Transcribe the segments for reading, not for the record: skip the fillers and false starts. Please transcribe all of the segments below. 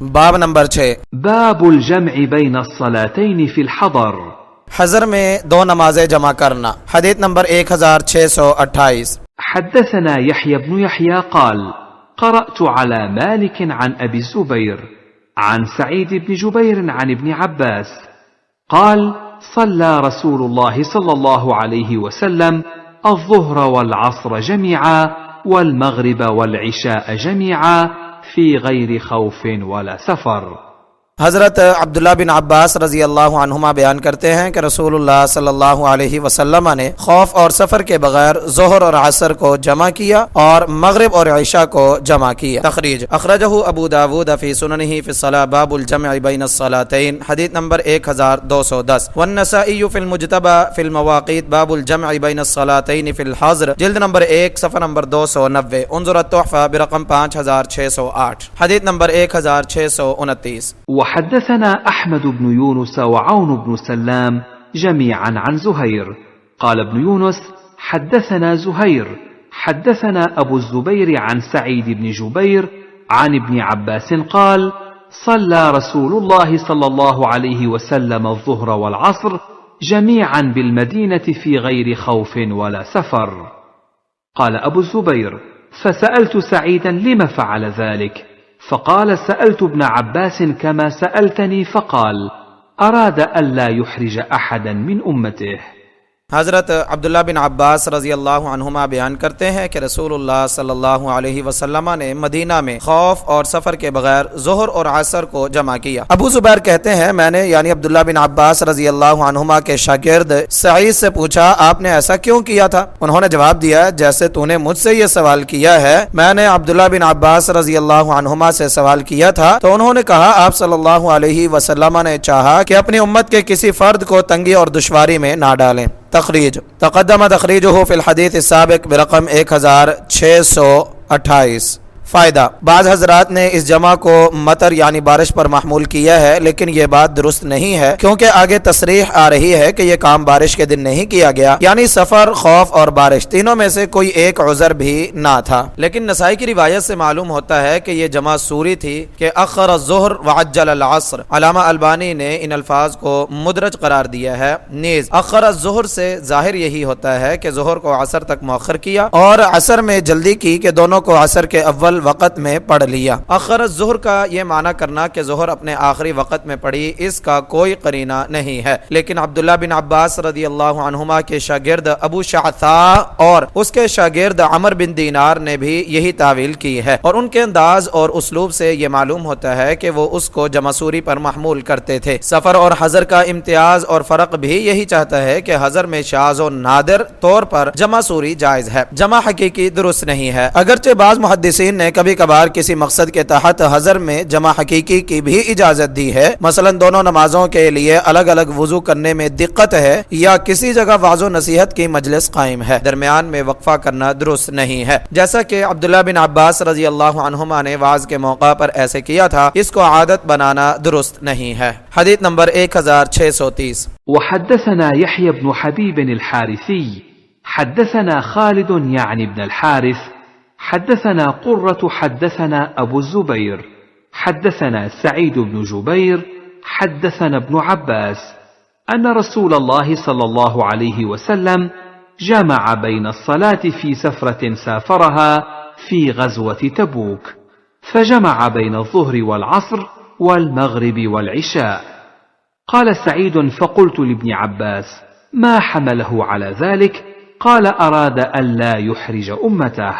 बाब नंबर 6 باب الجمع بين الصلاتين في الحضر. हजर में दो नमाजें जमा करना। हदीस नंबर 1628। حدثنا يحيى بن يحيى قال: قرأت على مالك عن أبي الزبير عن سعيد بن جبير عن ابن عباس قال: صلى رسول الله صلى الله عليه وسلم الظهر والعصر جميعا والمغرب والعشاء جميعا في غير خوف वला सफर। हजरत अब्दुल्ला बिन अब्बास रजी अल्लाह अन्हुमा बयान करते हैं कि रसूलुल्लाह सल्लल्लाहु अलैहि वसल्लम ने खौफ और सफर के बगैर जोहर और असर को जमा किया और मगरिब और ईशा को जमा किया। तखरीज अखरजहु अबू दाऊद फी सुननिही फी सलाह बाबुल जम्अ बैन अस्सलातैन हदीस नंबर 1210 वन्नसाई फिल मुज्तबा फिल मवाक़ीत बाबुल जम्अ बैन अस्सलातैन फिल हज़्र जिल्द नंबर 1 सफ़ा नंबर 290 उन्ज़ुर अत-तुहफ़ा बिरक़म 5608 हदीस नंबर 1629। وحدثنا أحمد بن يونس وعون بن سلام جميعا عن زهير قال ابن يونس: حدثنا زهير حدثنا أبو الزبير عن سعيد بن جبير عن ابن عباس قال: صلى رسول الله صلى الله عليه وسلم الظهر والعصر جميعا بالمدينة في غير خوف ولا سفر. قال أبو الزبير: فسألت سعيدا لم فعل ذلك؟ فقال: سألت ابن عباس كما سألتني فقال: أراد ألا يحرج أحدا من أمته। हज़रत अब्दुल्ला बिन अब्बास रज़ी अल्लाह अन्हुमा बयान करते हैं कि रसूलुल्लाह सल्लल्लाहु अलैहि वसल्लम ने मदीना में खौफ और सफ़र के बगैर ज़ोहर और असर को जमा किया। अबू ज़ुबैर कहते हैं मैंने यानी अब्दुल्ला बिन अब्बास रज़ी अल्लाह अन्हुमा के शागिर्द सईद से पूछा, आपने ऐसा क्यों किया था? उन्होंने जवाब दिया, जैसे तूने मुझसे ये सवाल किया है मैंने अब्दुल्ला बिन अब्बास रज़ी अल्लाह अन्हुमा से सवाल किया था तो उन्होंने कहा आप सल्लल्लाहु अलैहि वसल्लम ने चाहा कि अपनी उम्मत के किसी फर्द को तंगी और दुश्वारी में ना डालें। तखरीज तक़द्दम तखरीजुहु फिल हदीस अस्साबिक़ बिरक़म 1628। फ़ायदा बाज़ हज़रात ने इस जमा को मतर यानी बारिश पर महमूल किया है, लेकिन ये बात दुरुस्त नहीं है क्योंकि आगे तसरीह आ रही है कि यह काम बारिश के दिन नहीं किया गया, यानी सफ़र, खौफ और बारिश तीनों में से कोई एक उज़र भी ना था। लेकिन नसाई की रिवायत से मालूम होता है कि यह जमा सूरी थी कि अख़र अज़्ज़ुहर व अज्जल अल-असर। अल्लामा अलबानी ने इन अल्फाज को मुदरज करार दिया है। नीज़ अख़र अज़्ज़ुहर से ज़ाहिर यही होता है कि ज़ुहर को असर तक मौखर किया और असर में जल्दी की कि दोनों को असर के अव्वल वक़्त में पढ़ लिया। अखर ज़ुहर का ये माना करना कि ज़ुहर अपने आखिरी वक़्त में पढ़ी, इसका कोई करीना नहीं है। लेकिन अब्दुल्ला बिन अब्बास रज़ी अल्लाह अन्हुमा के शागिर्द अबू शाअसा और उसके शागिर्द अमर बिन दीनार ने भी यही तावील की है और उनके अंदाज और उसलूब से ये मालूम होता है कि वो उसको जमासूरी पर महमूल करते थे। सफ़र और हज़र का इम्तियाज और फ़र्क भी यही चाहता है कि हज़र में शाज़ और नादिर तौर पर जमासूरी जायज़ है, जमा हकीकी दुरुस्त नहीं है। अगरचे बाज़ मुहद्दिसीन ने कभी कभार किसी मकसद के तहत हज़र में जमा हकीकी की भी इजाजत दी है, मसलन दोनों नमाजों के लिए अलग अलग वुजू करने में दिक्कत है या किसी जगह वाज़ो नसीहत की मजलिस कायम है, दरमियान में वक्फा करना दुरुस्त नहीं है, जैसा कि अब्दुल्ला बिन अब्बास रज़ी अल्लाह अन्हुमा ने वाज़ के मौका पर ऐसे किया था। इसको आदत बनाना दुरुस्त नहीं है। हदीस नंबर 1630। वहद्दसना यहया इब्न हबीब अल-हारिसी हद्दसना खालिद यानी इब्न अल-हारिस حدثنا قرة حدثنا أبو الزبير حدثنا سعيد بن جبير حدثنا ابن عباس أن رسول الله صلى الله عليه وسلم جمع بين الصلاة في سفرة سافرها في غزوة تبوك فجمع بين الظهر والعصر والمغرب والعشاء. قال سعيد: فقلت لابن عباس: ما حمله على ذلك؟ قال: أراد ألا يحرج أمته।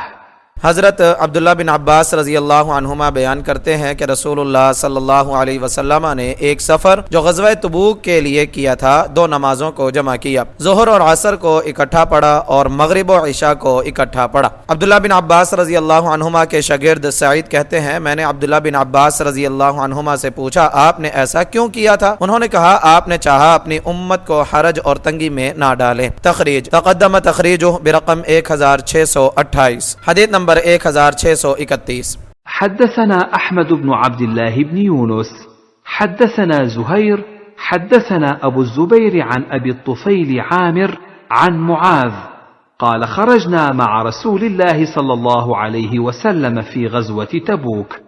हज़रत अब्दुल्ला बिन अब्बास रज़ी अल्लाह अन्हुमा बयान करते हैं कि रसूलुल्लाह सल्लल्लाहु अलैहि वसल्लम ने एक सफ़र जो ग़ज़वा तबूक के लिए किया था, दो नमाजों को जमा किया, ज़ोहर और असर को इकट्ठा पढ़ा और मगरिब और इशा को इकट्ठा पढ़ा। अब्दुल्ला बिन अब्बास रज़ी अल्लाह अन्हुमा के शागिर्द सईद कहते हैं मैंने अब्दुल्ला बिन अब्बास रज़ी अल्लाह अन्हुमा से पूछा, आपने ऐसा क्यों किया था? उन्होंने कहा, आपने चाहा अपनी उम्मत को हरज और तंगी में ना डालें। तखरीज तक़द्दम तखरीजुहु बिरक़म 1628। हदीस नंबर 1631। حدثنا أحمد بن عبد الله بن يونس حدثنا زهير حدثنا أبو الزبير عن أبي الطفيل عامر عن معاذ قال: خرجنا مع رسول الله صلى الله عليه وسلم في غزوة تبوك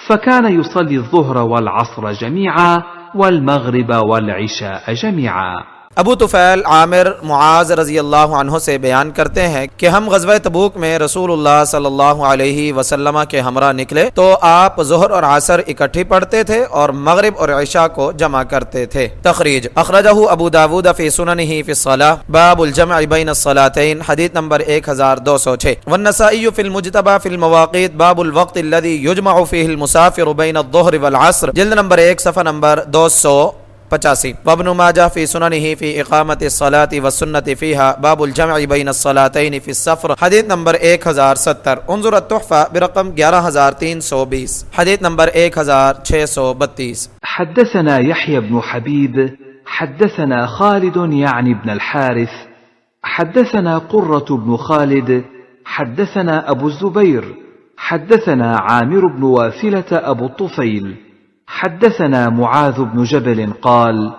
فكان يصلي الظهر والعصر جميعا والمغرب والعشاء جميعا. अबू तुफैल आमिर मुआज रजी अल्लाह अन्हो से बयान करते हैं कि हम गज़वा तबूक में रसूलुल्लाह सल्लल्लाहु अलैहि वसल्लम के हमरा निकले तो आप ज़ोहर और असर इकट्ठी पढ़ते थे और मगरिब और इशा को जमा करते थे। तखरीज अखरजहु अबू दाऊद फी सुननिही फी सलाह बाबुल जम्अ बैन अस्सलातैन हदीस नंबर 1206 वन्नसाई फिल मुज्तबा फिल मवाक़ीत बाबुल वक्त अल्लज़ी युजमअ फ़ीहिल मुसाफ़िर बैन अज़्ज़ुहर वल अस्र जिल्द नंबर 1 सफ़ा नंबर 285 वब्नु माजा फी सुननिही फी इक़ामति अस्सलाति वस्सुन्नति फ़ीहा बाबुल जम्अ बैन अस्सलातैन फ़ी सफ़र हदीस नंबर 1070 उन्ज़ुर अत-तुहफ़ा बिरक़म 11320 हदीस नंबर 1632। حدثنا يحيى بن حبيب حدثنا خالد يعني بن الحارث حدثنا قرة بن خالد حدثنا أبو الزبير حدثنا عامر بن واثلة أبو الطفيل حدثنا معاذ بن جبل قال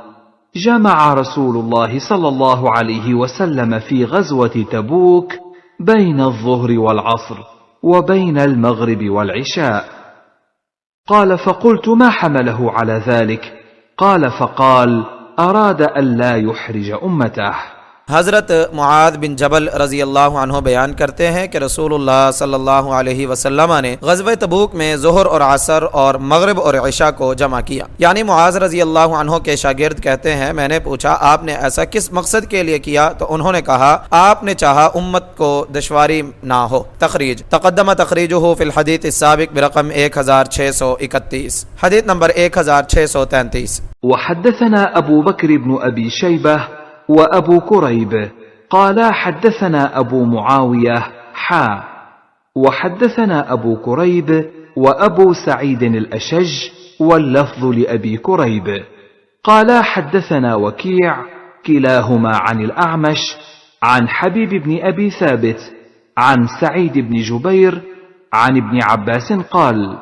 جمع رسول الله صلى الله عليه وسلم في غزوة تبوك بين الظهر والعصر وبين المغرب والعشاء. قال فقلت ما حمله على ذلك؟ قال فقال أراد أن لا يحرج أمته. हज़रत मुआद बिन जबल रज़ी अल्लाह अन्हु बयान करते हैं कि रसूलुल्लाह सल्लल्लाहु अलैहि वसल्लम ने ग़ज़वा तबूक में ज़ोहर और असर और मगरिब और इशा को जमा किया। यानी मुआज़ रज़ी अल्लाह अन्हु के शागिर्द कहते हैं मैंने पूछा आपने ऐसा किस मकसद के लिए किया? तो उन्होंने कहा आपने चाहा उम्मत को दुश्वारी ना हो। तखरीज तक़द्दम तखरीजुहु फ़िल हदीस अस्साबिक़ बिरक़म 1631 हदीस नंबर 1633। वहद्दसना अबू बकर इब्न अबी शैबह وأبو كريب قالا حدثنا أبو معاوية وحدثنا أبو كريب وأبو سعيد الأشج واللفظ لأبي كريب قالا حدثنا وكيع كلاهما عن الأعمش عن حبيب بن أبي ثابت عن سعيد بن جبير عن ابن عباس قال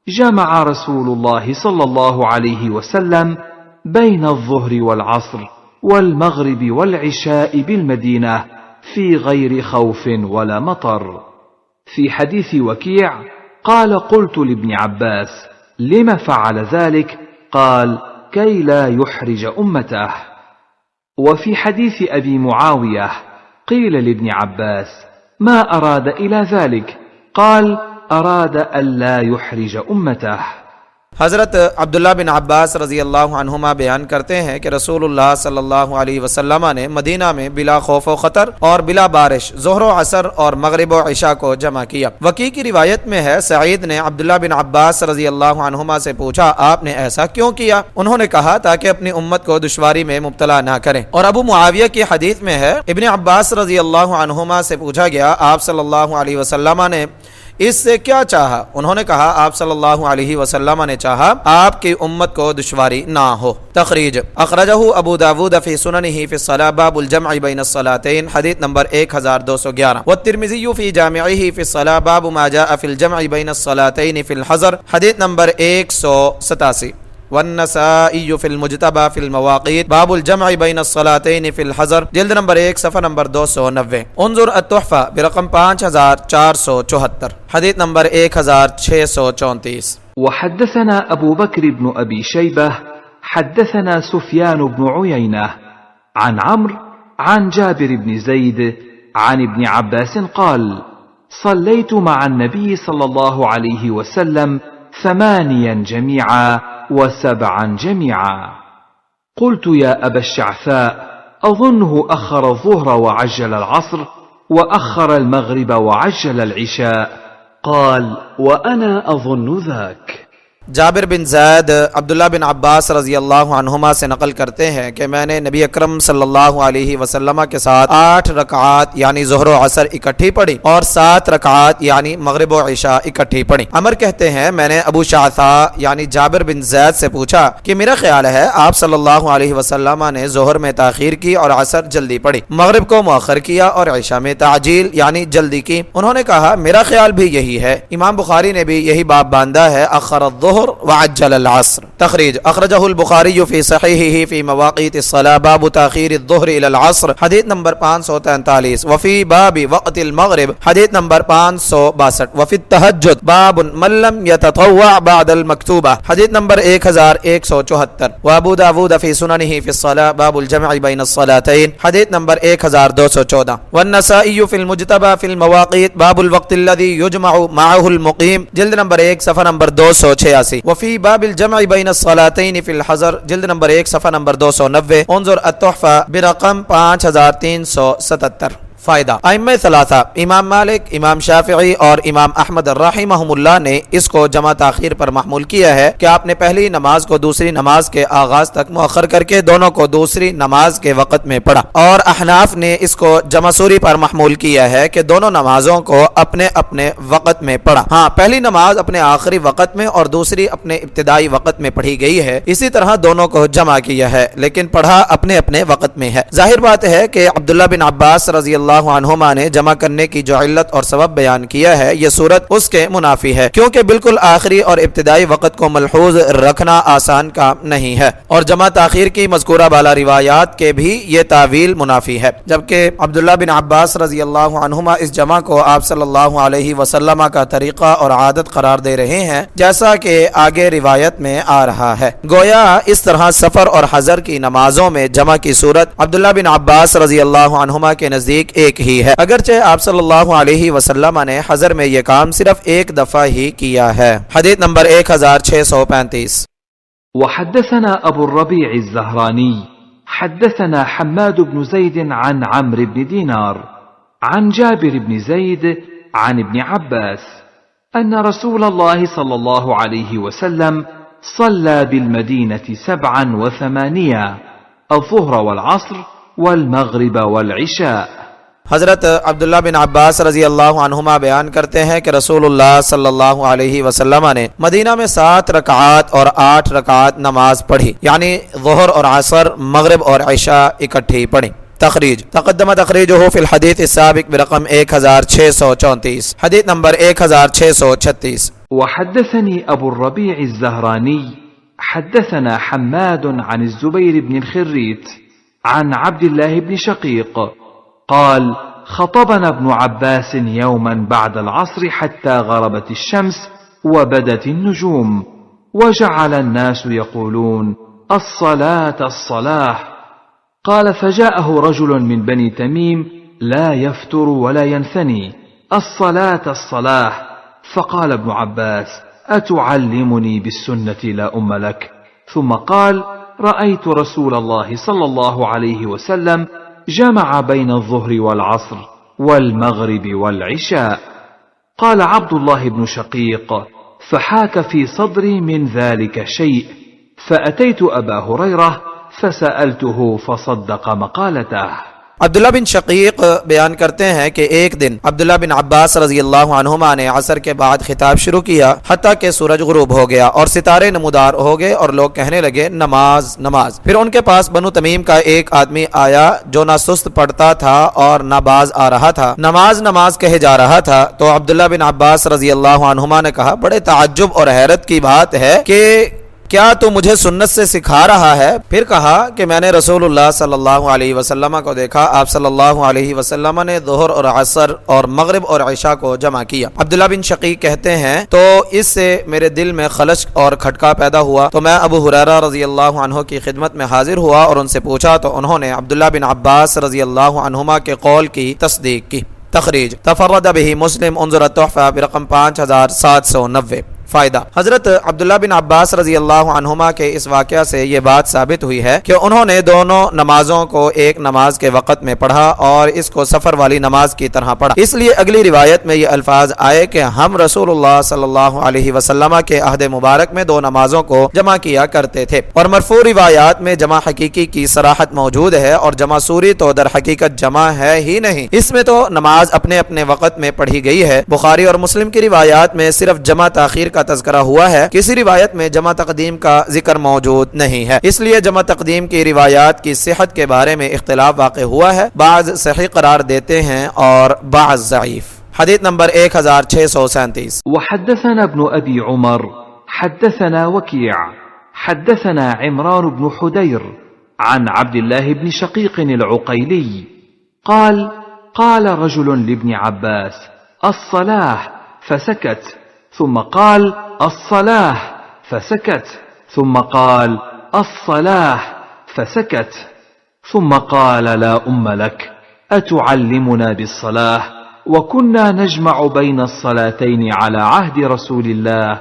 جمع رسول الله صلى الله عليه وسلم بين الظهر والعصر والمغرب والعشاء بالمدينة في غير خوف ولا مطر. في حديث وكيع قال قلت لابن عباس لم فعل ذلك؟ قال كي لا يحرج أمته. وفي حديث أبي معاوية قيل لابن عباس ما أراد إلى ذلك؟ قال أراد أن لا يحرج أمته. हज़रत अब्दुल्ला बिन अब्बास रज़ी अल्लाह अन्हुमा बयान करते हैं कि रसूलुल्लाह सल्लल्लाहु अलैहि वसल्लम ने मदीना में बिला खौफ व ख़तर और बिला बारिश ज़ोहर व असर और मगरिब व इशा को जमा किया। वकी की रिवायत में है सईद ने अब्दुल्ला बिन अब्बास रज़ी अल्लाह अन्हुमा से पूछा आपने ऐसा क्यों किया? उन्होंने कहा ताकि अपनी उम्मत को दुश्वारी में मुब्तला ना करें। और अबू मुआविया की हदीस में है इब्न अब्बास रज़ी अल्लाह अन्हुमा से पूछा गया आप सल्लल्लाहु अलैहि वसल्लम ने इससे क्या चाहा? उन्होंने कहा आप सल्लल्लाहु अलैहि वसल्लम ने चाहा आपकी उम्मत को दुश्वारी ना हो। तखरीज अखरजहु अबू दाऊद फी सुननिही फी सलाह बाबुल जम्अ बैन अस्सलातैन हदीस नंबर 1211 व तिर्मिज़ी फी जामिइही फी सलाह बाबु मा जाअ फिल जम्अ बैन अस्सलातैन फिल हज़र हदीस नंबर 187 वन्नसाई फिल मुज्तबा फिल मवाक़ीत बाबुल जम्अ बैन अस्सलातैन फिल हज़र जिल्द नंबर 1 सफ़ा नंबर 290 उन्ज़ुर अत-तुहफ़ा बिरक़म 5474 हदीस नंबर 1634। वहद्दसना अबू बकर इब्न अबी शैबह حدثنا سفيان بن عيينة عن عمرو عن جابر بن زيد عن ابن عباس قال صليت مع النبي صلى الله عليه وسلم 8 جميعا و7 جميعا. قلت يا أبا الشعثاء أظنه أخر الظهر وعجل العصر وأخر المغرب وعجل العشاء. قال وأنا أظن ذاك. जाबिर बिन ज़ैद अब्दुल्ला बिन अब्बास रज़ी अल्लाह अन्हुमा से नकल करते हैं कि मैंने नबी अकरम सल्लल्लाहु अलैहि वसल्लम के साथ 8 रकात यानी ज़ोहर व असर इकट्ठी पढ़ी और 7 रकात यानी मगरिब व इशा इकट्ठी पढ़ी। अमर कहते हैं मैंने अबू शासा यानी जाबिर बिन ज़ैद से पूछा कि मेरा ख्याल है आप सल्लल्लाहु अलैहि वसल्लम ने ज़ोहर में ताखीर की और असर जल्दी पढ़ी, मगरिब को मुअख्खर किया और इशा में ताजील यानी जल्दी की। उन्होंने कहा मेरा ख्याल भी यही है। इमाम बुखारी ने भी यही बाब बांधा है अखर ज़ुहर व अज्जल अल अस्र। तखरीज अखरजहुल बुखारी फी सहीहिही फी मवाक़ीत अस्सलाह बाब ताख़ीर अज़्ज़ुहर इला अल अस्र हदीस नंबर 543 वफ़ी बाबी वक़्तिल मग़रिब हदीस नंबर 562 वफ़ी तहज्जुद बाब मन लम यततव्वा बअदल मकतूबा हदीस नंबर 1174 व अबू दाऊद फी सुननिही फी अस्सलाह बाबुल जमअ बैन अस्सलातैन हदीस नंबर 1214 व अन्नसाई फिल मुज्तबा फिल मवाक़ीत बाबुल वक़्तिल्लज़ी युजमअ मअहुल मुक़ीम जिल्द नंबर 1 सफ़ा नंबर 286 वफ़ी बाबिल जमअ बैन अस्सलातैन फिल हज़र जिल्द नंबर 1 सफ़ा नंबर 290 उन्ज़ुर अत-तुहफ़ा बिरक़म 5377। फ़ायदा अइम्मे सलासा इमाम मालिक, इमाम शाफ़िई और इमाम अहमद रहमहुमुल्लाह ने इसको जमा ताख़ीर पर महमूल किया है कि आपने पहली नमाज को दूसरी नमाज के आगाज तक मुअख्खर करके दोनों को दूसरी नमाज के वक़्त में पढ़ा, और अहनाफ ने इसको जमासूरी पर महमूल किया है कि दोनों नमाजों को अपने अपने वक़्त में पढ़ा। हाँ, पहली नमाज अपने आखिरी वक़्त में और दूसरी अपने इब्तिदाई वक़्त में पढ़ी गई है, इसी तरह दोनों को जमा किया है, लेकिन पढ़ा अपने अपने वक़्त में है। जाहिर बात है कि अब्दुल्लाह बिन अब्बास रज़ी अल्लाह अन्हुमा ने जमा करने की जो इल्लत और सबब बयान किया है, यह सूरत उसके मुनाफी है, क्योंकि बिल्कुल आखिरी और इब्तिदाई वक़्त को मलहूज रखना आसान काम नहीं है, और जमा ताखीर की मज़कूरा बाला रिवायात के भी ये तावील मुनाफी है। जबकि अब्दुल्लाह बिन अब्बास रज़ी अल्लाह अन्हुमा इस जमा को आप सल्लल्लाहु अलैहि वसल्लम का तरीक़ा और आदत करार दे रहे हैं, जैसा कि आगे रिवायत में आ रहा है। गोया इस तरह सफ़र और हज़र की नमाजों में जमा की सूरत अब्दुल्लाह बिन अब्बास रज़ी अल्लाह अन्हुमा के नज़दीक एक ही है, अगरचे आप सल्लल्लाहु अलैहि वसल्लम ने हज़र में यह काम सिर्फ एक दफा ही किया है। हदीस नंबर 1635। वहद्दसना अबू रबीअ अज़्ज़हरानी हद्दसना हम्माद बिन ज़ैद अन अम्र बिन दीनार अन जाबिर बिन ज़ैद अन इब्न अब्बास अन्न रसूलल्लाह सल्लल्लाहु अलैहि वसल्लम صلى بالمدينة 87 الظهر والعصر والمغرب والعشاء। हज़रत अब्दुल्लाह बिन अब्बास रज़ी अल्लाह अन्हुमा बयान करते हैं कि रसूलुल्लाह सल्लल्लाहु अलैहि वसल्लम ने मदीना में 7 रकात और 8 रकात नमाज पढ़ी, यानी ज़ुहर और असर, मगरिब और इशा इकट्ठी पढ़ी। तखरीज तक़द्दम तखरीजुहु फिल हदीस अस्साबिक़ बिरक़म 1634 हदीस नंबर 1636। वहद्दसनी अबू रबीअ अज़्ज़हरानी हद्दसना हम्माद अन الزبير بن الخريت عن عبد الله بن شقيق قال خطبنا ابن عباس يوما بعد العصر حتى غربت الشمس وبدت النجوم وجعل الناس يقولون الصلاة الصلاة. قال فجاءه رجل من بني تميم لا يفتر ولا ينثني الصلاة الصلاة، فقال ابن عباس أتعلمني بالسنة لا أم لك؟ ثم قال رأيت رسول الله صلى الله عليه وسلم جمع بين الظهر والعصر والمغرب والعشاء. قال عبد الله بن شقيق فحاك في صدري من ذلك شيء، فأتيت أبا هريرة فسألته فصدق مقالته. अब्दुल्ला बिन शकीक बयान करते हैं कि एक दिन अब्दुल्ला बिन अब्बास रज़ी अल्लाह अन्हुमा ने असर के बाद खिताब शुरू किया हत्ता कि सूरज गुरूब हो गया और सितारे नमूदार हो गए और लोग कहने लगे नमाज नमाज। फिर उनके पास बनु तमीम का एक आदमी आया जो ना सुस्त पढ़ता था और ना बाज आ रहा था, नमाज नमाज कहे जा रहा था। तो अब्दुल्ला बिन अब्बास रज़ी अल्लाह अन्हुमा ने कहा, बड़े ताज्जुब और हैरत की बात है कि क्या तू मुझे सुन्नत से सिखा रहा है? फिर कहा कि मैंने रसूलुल्लाह सल्लल्लाहु अलैहि वसल्लम को देखा, आप सल्लल्लाहु अलैहि वसल्लम ने ज़ुहर और असर और मगरिब और इशा को जमा किया। अब्दुल्ला बिन शकीक कहते हैं तो इससे मेरे दिल में खलश और खटका पैदा हुआ, तो मैं अबू हुरैरा रज़ी अल्लाह अन्हु की खिदमत में हाजिर हुआ और उनसे पूछा, तो उन्होंने अब्दुल्ला बिन अब्बास रज़ी अल्लाह अन्हुमा के कौल की तस्दीक की। तखरीज तफर्रद बिही मुस्लिम उन्ज़ुर अत-तुहफ़ा बिरक़म 5790। फ़ायदा हज़रत अब्दुल्ला बिन अब्बास रज़ी अल्लाह अन्हुमा के इस वाक़या से ये बात साबित हुई है कि उन्होंने दोनों नमाजों को एक नमाज के वक़्त में पढ़ा और इसको सफ़र वाली नमाज की तरह पढ़ा। इसलिए अगली रिवायत में ये अल्फाज आए कि हम रसूलुल्लाह सल्लल्लाहु अलैहि वसल्लम के अहद मुबारक में 2 नमाजों को जमा किया करते थे, और मरफू रिवायात में जमा हकीकी की सराहत मौजूद है और जमा सूरी तो दर हकीकत जमा है ही नहीं, इसमें तो नमाज अपने अपने वक़्त में पढ़ी गई है। बुखारी और मुस्लिम की रिवायात में सिर्फ जमा ताखीर का तज़किरा हुआ है, किसी रिवायत में जमा तक़दीम का जिक्र मौजूद नहीं है, इसलिए जमा तक़दीम की रिवायात की सेहत के बारे में इख्तिलाफ वाक़ हुआ है। बाज़ सही करार देते हैं और बाज़ ज़ईफ़। हदीस नंबर 1637। वहद्दसना इब्न अबी उमर حدثنا وكيع حدثنا عمران بن حدير عن عبد الله بن شقيق العقيلي قال قال رجل لابن عباس الصلاة فسكت ثم قال الصلاة فسكت ثم قال الصلاة فسكت ثم قال لا أم لك أتعلمنا بالصلاة وكنا نجمع بين الصلاتين على عهد رسول الله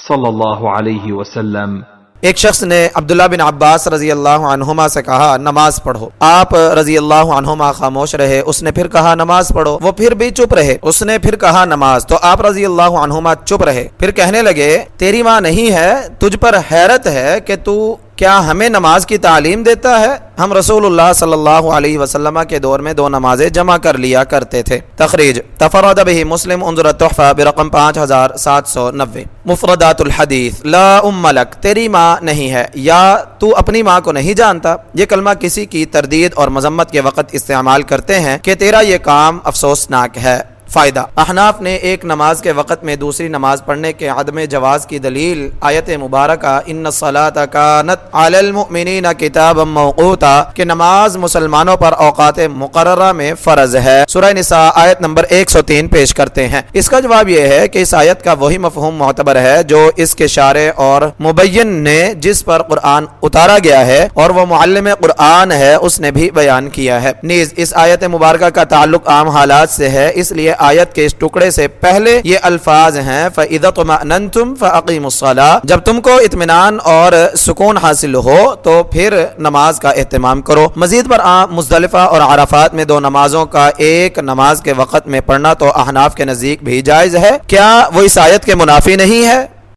صلى الله عليه وسلم. एक शख्स ने अब्दुल्ला बिन अब्बास रजी अल्लाह अन्हुमा से कहा नमाज पढ़ो। आप रजी अल्लाह अन्हुमा खामोश रहे। उसने फिर कहा नमाज पढ़ो। वो फिर भी चुप रहे। उसने फिर कहा नमाज। तो आप रजी अल्लाह अन्हुमा चुप रहे। फिर कहने लगे तेरी माँ नहीं है, तुझ पर हैरत है कि तू क्या हमें नमाज की तालीम देता है। हम रसूलुल्लाह सल्लल्लाहु अलैहि वसल्लम के दौर में 2 नमाजें जमा कर लिया करते थे। तखरीज तफरद बिही मुस्लिम उन्जुर तोहफा बिरकम 5790। मुफरदातुल हदीस ला उम्म लक तेरी माँ नहीं है या तू अपनी माँ को नहीं जानता। ये कलमा किसी की तरदीद और मजम्मत के वक़्त इस्तेमाल करते हैं कि तेरा ये काम अफसोसनाक है। फ़ायदा अहनाफ ने एक नमाज के वक़्त में दूसरी नमाज पढ़ने के अदम जवाज़ की दलील आयत मुबारका इन्ना सलाता कानत अलल मुमिनीना किताबम मौक़ूता कि नमाज मुसलमानों पर औक़ात मुक़र्ररा में फ़र्ज़ है। सूरह निसा आयत नंबर 103 पेश करते हैं। इसका जवाब यह है कि इस आयत का वही मफ़हूम मोतबर है जो इसके शारे और मुबय्यन ने जिस पर कुरान उतारा गया है और वह मुअल्लिम कुरान है उसने भी बयान किया है। नीज़ इस आयत मुबारका का ताल्लुक आम हालात से है, इसलिए आयत के इस टुकड़े से पहले ये अल्फाज हैं फ़इज़ा तुमअन्नतुम फ़अक़ीमुस्सलाह जब तुमको इत्मीनान और सुकून हासिल हो तो फिर नमाज का एहतमाम करो। मजीद पर मुज़दलिफ़ा और अराफात में 2 नमाजों का एक नमाज के वक़्त में पढ़ना तो अहनाफ के नज़दीक भी जायज़ है। क्या वो इस आयत के मुनाफी नहीं है?